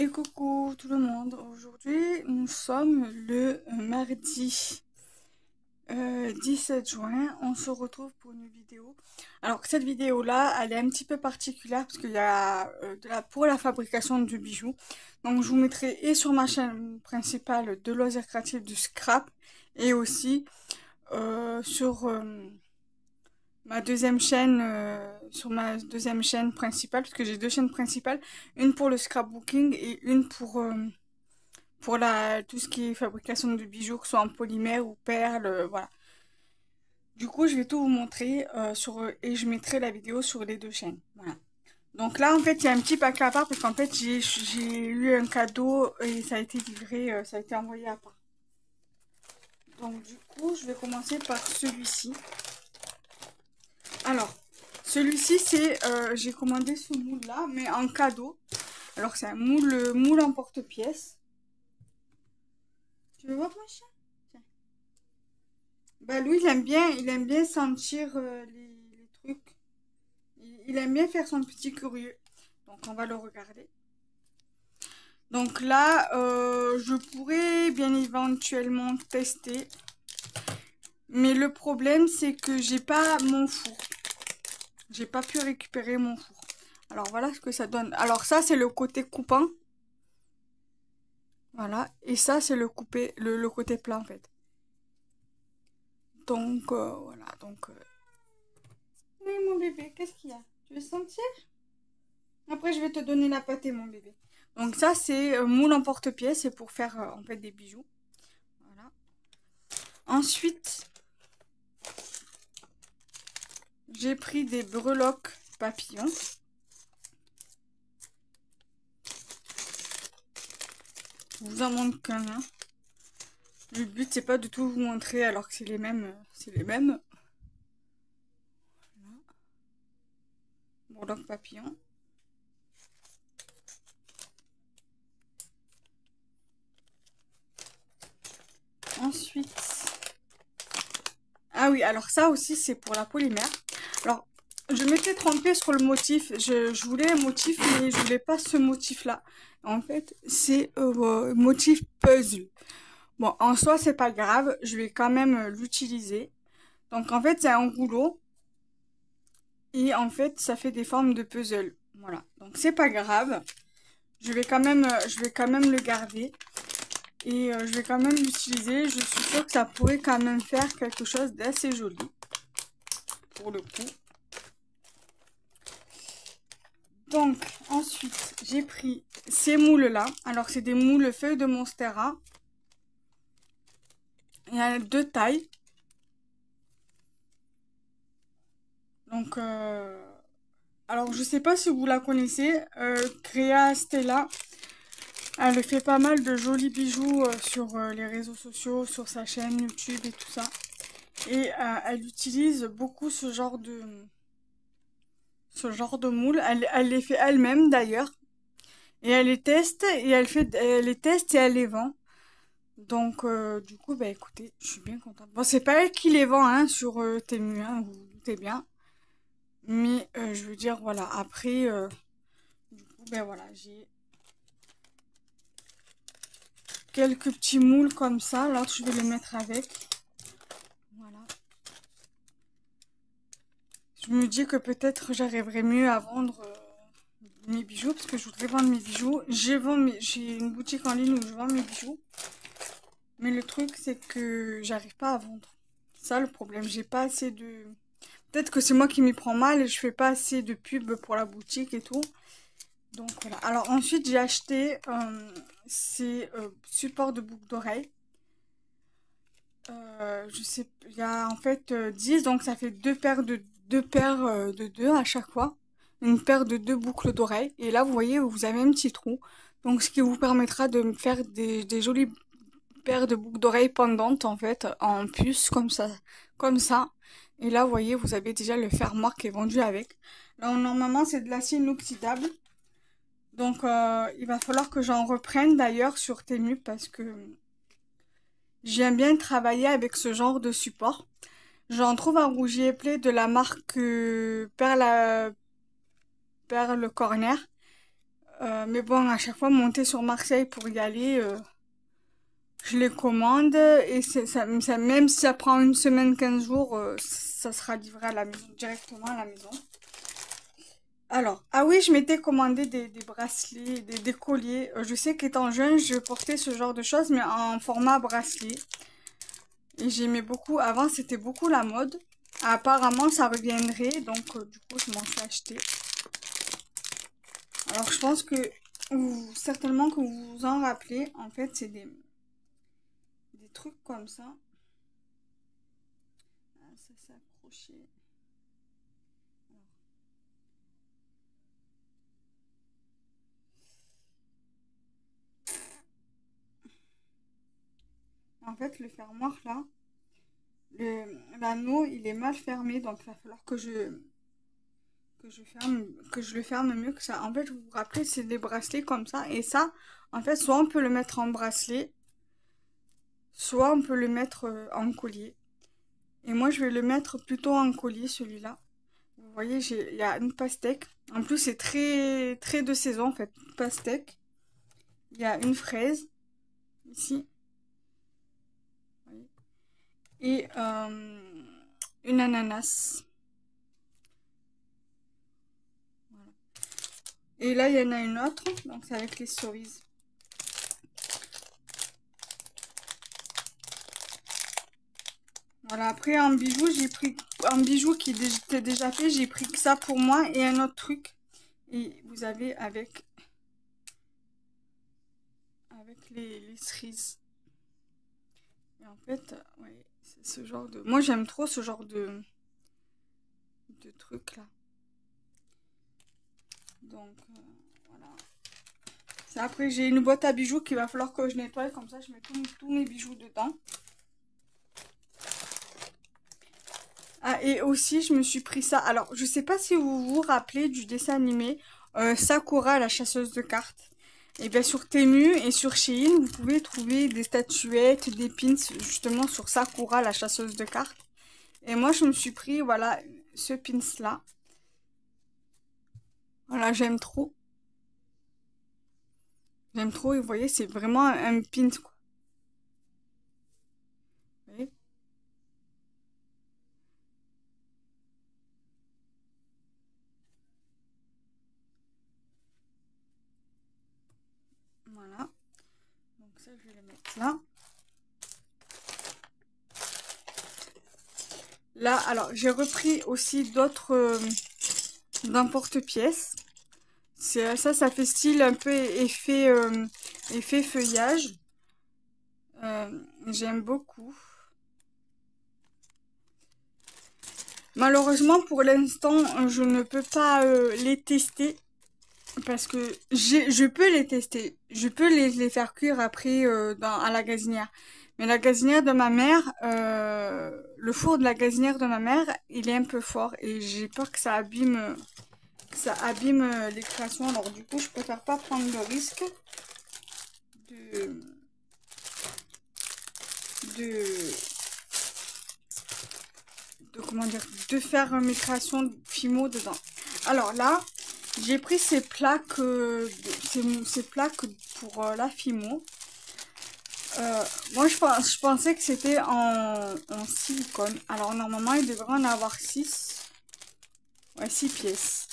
Et coucou tout le monde, aujourd'hui nous sommes le mardi 17 juin, on se retrouve pour une vidéo. Alors cette vidéo là, elle est un petit peu particulière parce qu'il y a pour la fabrication du bijou. Donc je vous mettrai et sur ma chaîne principale de loisirs créatifs du scrap et aussi sur ma deuxième chaîne, sur ma deuxième chaîne principale, parce que j'ai deux chaînes principales, une pour le scrapbooking et une pour tout ce qui est fabrication de bijoux, que ce soit en polymère ou perles, voilà. Du coup, je vais tout vous montrer et je mettrai la vidéo sur les deux chaînes, voilà. Donc là, en fait, il y a un petit paquet à part parce qu'en fait, j'ai eu un cadeau et ça a été livré, ça a été envoyé à part. Donc du coup, je vais commencer par celui-ci. Alors, celui-ci, j'ai commandé ce moule-là, mais en cadeau. Alors, c'est un moule en porte-pièce. Tu veux voir mon chien? Tiens. Bah, lui, il aime bien sentir les trucs. Il aime bien faire son petit curieux. Donc, on va le regarder. Donc là, je pourrais bien éventuellement tester. Mais le problème, c'est que j'ai pas mon four. J'ai pas pu récupérer mon four. Alors voilà ce que ça donne. Alors ça, c'est le côté coupant. Voilà. Et ça, c'est le côté plat en fait. Donc voilà. Donc oui, mon bébé, qu'est-ce qu'il y a? Tu veux sentir? Après, je vais te donner la pâtée, mon bébé. Donc ça, c'est moule en porte-pièce. C'est pour faire en fait des bijoux. Voilà. Ensuite, j'ai pris des breloques papillons. Je vous en montre qu'un. Hein. Le but, c'est pas du tout vous montrer alors que c'est les mêmes. C'est les mêmes. Voilà. Breloques papillons. Ensuite, ah oui, alors ça aussi c'est pour la polymère. Alors, je m'étais trompée sur le motif. Je voulais un motif, mais je voulais pas ce motif-là. En fait, c'est motif puzzle. Bon, en soi, c'est pas grave. Je vais quand même l'utiliser. Donc, en fait, c'est un rouleau. Et en fait, ça fait des formes de puzzle. Voilà. Donc, c'est pas grave. Je vais quand même le garder. Et je vais quand même l'utiliser. Je suis sûre que ça pourrait quand même faire quelque chose d'assez joli. Pour le coup. Donc, ensuite, j'ai pris ces moules-là. Alors, c'est des moules feuilles de Monstera. Il y a deux tailles. Donc, alors, je sais pas si vous la connaissez. Crea Stella. Elle fait pas mal de jolis bijoux sur les réseaux sociaux, sur sa chaîne YouTube et tout ça. Et elle utilise beaucoup ce genre de moules. Elle les fait elle-même d'ailleurs. Et elle les teste et elle les vend. Donc, du coup, bah écoutez, je suis bien contente. Bon, c'est pas elle qui les vend, hein, sur Temu, hein, vous vous doutez bien. Mais, je veux dire, voilà, après, du coup, ben voilà, j'ai quelques petits moules comme ça. Là, je vais les mettre avec. Voilà. Je me dis que peut-être j'arriverai mieux à vendre mes bijoux, parce que je voudrais vendre mes bijoux. J'ai une boutique en ligne où je vends mes bijoux. Mais le truc, c'est que j'arrive pas à vendre. C'est ça le problème, j'ai pas assez de... Peut-être que c'est moi qui m'y prends mal et je fais pas assez de pub pour la boutique et tout. Donc voilà. Alors ensuite, j'ai acheté ces supports de boucles d'oreilles. Je sais, il y a en fait 10, donc ça fait deux paires de deux à chaque fois. Une paire de deux boucles d'oreilles. Et là, vous voyez, vous avez un petit trou. Donc ce qui vous permettra de me faire des jolies paires de boucles d'oreilles pendantes en fait, en puce comme ça. Comme ça. Et là, vous voyez, vous avez déjà le fermoir qui est vendu avec. Là, normalement, c'est de l'acier inoxydable. Donc, il va falloir que j'en reprenne d'ailleurs sur Temu parce que j'aime bien travailler avec ce genre de support. J'en trouve un rougier play de la marque Perle Corner. Mais bon, à chaque fois, monter sur Marseille pour y aller, je les commande et même si ça prend une semaine, 15 jours, ça sera livré à la maison, directement à la maison. Alors, ah oui, je m'étais commandé des bracelets, des colliers. Je sais qu'étant jeune, je portais ce genre de choses, mais en format bracelet. Et j'aimais beaucoup. Avant, c'était beaucoup la mode. Apparemment, ça reviendrait, donc du coup, je m'en suis acheté. Alors, je pense que certainement que vous vous en rappelez. En fait, c'est des trucs comme ça. Ah, ça s'est accroché. En fait, le fermoir là, l'anneau, il est mal fermé, donc il va falloir que je le ferme mieux que ça. En fait, vous vous rappelez, c'est des bracelets comme ça, et ça, en fait, soit on peut le mettre en bracelet, soit on peut le mettre en collier. Et moi, je vais le mettre plutôt en collier, celui-là. Vous voyez, il y a une pastèque. En plus, c'est très, très de saison, en fait. Pastèque. Il y a une fraise, ici. Vous voyez. Et une ananas. Voilà. Et là, il y en a une autre, donc c'est avec les cerises. Voilà, après en bijou, j'ai pris un bijou qui était déjà fait, j'ai pris que ça pour moi et un autre truc. Et vous avez avec les cerises. Et en fait, ouais, c'est ce genre de... Moi, j'aime trop ce genre de truc là. Donc, voilà. Ça, après, j'ai une boîte à bijoux qu'il va falloir que je nettoie. Comme ça, je mets tous mes bijoux dedans. Ah, et aussi, je me suis pris ça. Alors, je sais pas si vous vous rappelez du dessin animé Sakura, la chasseuse de cartes. Et bien, sur Temu et sur Shein, vous pouvez trouver des statuettes, des pins, justement, sur Sakura, la chasseuse de cartes. Et moi, je me suis pris, voilà, ce pins-là. Voilà, j'aime trop. J'aime trop, et vous voyez, c'est vraiment un pins, quoi. Vous voyez. Voilà. Donc ça, je vais le mettre là. Là, alors, j'ai repris aussi d'autres d'un porte-pièce. Ça fait style un peu effet feuillage. J'aime beaucoup. Malheureusement, pour l'instant, je ne peux pas les tester. Parce que je peux les tester. Je peux les faire cuire après à la gazinière. Mais la gazinière de ma mère, le four de la gazinière de ma mère, il est un peu fort. Et j'ai peur que ça abîme les créations. Alors du coup, je préfère pas prendre le risque de, de, comment dire, de faire mes créations Fimo dedans. Alors là, j'ai pris ces plaques, ces plaques pour la Fimo. Moi, je pensais que c'était en silicone. Alors, normalement, il devrait en avoir 6. Ouais, 6 pièces.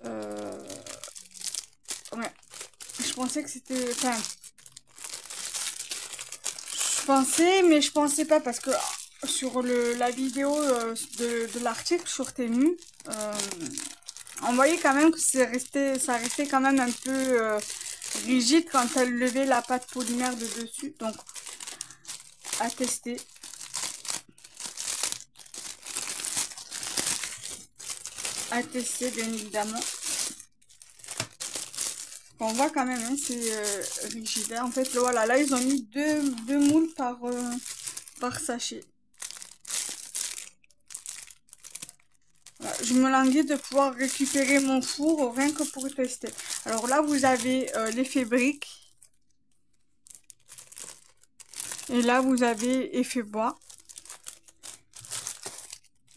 Ouais. Je pensais que c'était... Enfin, je pensais, mais je pensais pas parce que sur la vidéo de l'article sur Temu, on voyait quand même que ça restait quand même un peu rigide quand elle levait la pâte polymère de dessus. Donc, à tester. À tester, bien évidemment. On voit quand même, hein, c'est rigide. En fait, voilà, là, ils ont mis deux moules par sachet. Voilà, je me languis de pouvoir récupérer mon four rien que pour tester. Alors là, vous avez l'effet brique. Et là, vous avez effet bois.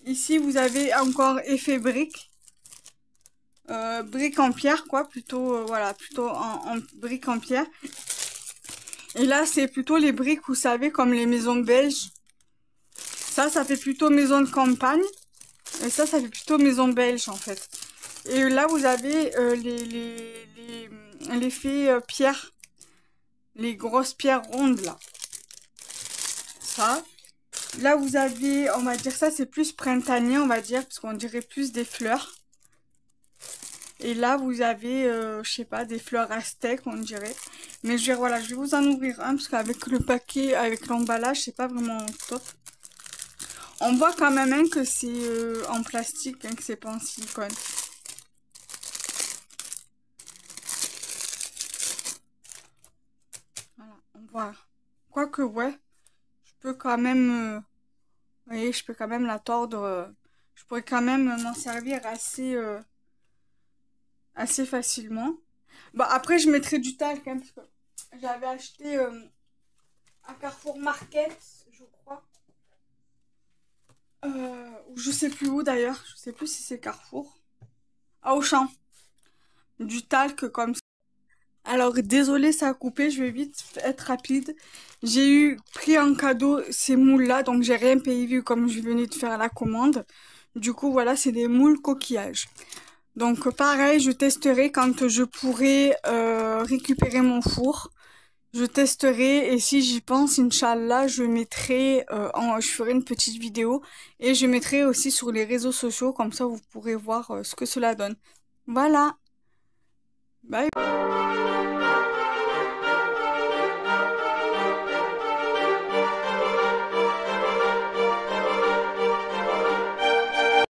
Ici, vous avez encore effet brique. briques en pierre, quoi, plutôt, voilà, plutôt en briques en pierre. Et là, c'est plutôt les briques, vous savez, comme les maisons belges. Ça fait plutôt maison de campagne. Et ça fait plutôt maison belge, en fait. Et là, vous avez l'effet pierre. Les grosses pierres rondes, là. Ça. Là, vous avez, on va dire ça, c'est plus printanier, on va dire, parce qu'on dirait plus des fleurs. Et là, vous avez, je sais pas, des fleurs aztèques, on dirait. Mais je vais, voilà, je vais vous en ouvrir un, parce qu'avec le paquet, avec l'emballage, c'est pas vraiment top. On voit quand même hein, que c'est en plastique, hein, que c'est pas en silicone. Voilà, on voit. Quoique, ouais, je peux quand même, vous voyez, je peux quand même la tordre. Je pourrais quand même m'en servir assez facilement. Bon, après, je mettrai du talc, hein, parce que j'avais acheté à Carrefour Market, je crois. Ou je sais plus où d'ailleurs, je sais plus si c'est Carrefour. À Auchan. Du talc comme ça. Alors, désolé, ça a coupé, je vais vite être rapide. J'ai pris en cadeau ces moules-là, donc j'ai rien payé vu comme je venais de faire la commande. Du coup, voilà, c'est des moules coquillages. Donc, pareil, je testerai quand je pourrai récupérer mon four. Je testerai et si j'y pense, Inch'Allah, je mettrai, je ferai une petite vidéo et je mettrai aussi sur les réseaux sociaux, comme ça vous pourrez voir ce que cela donne. Voilà, bye.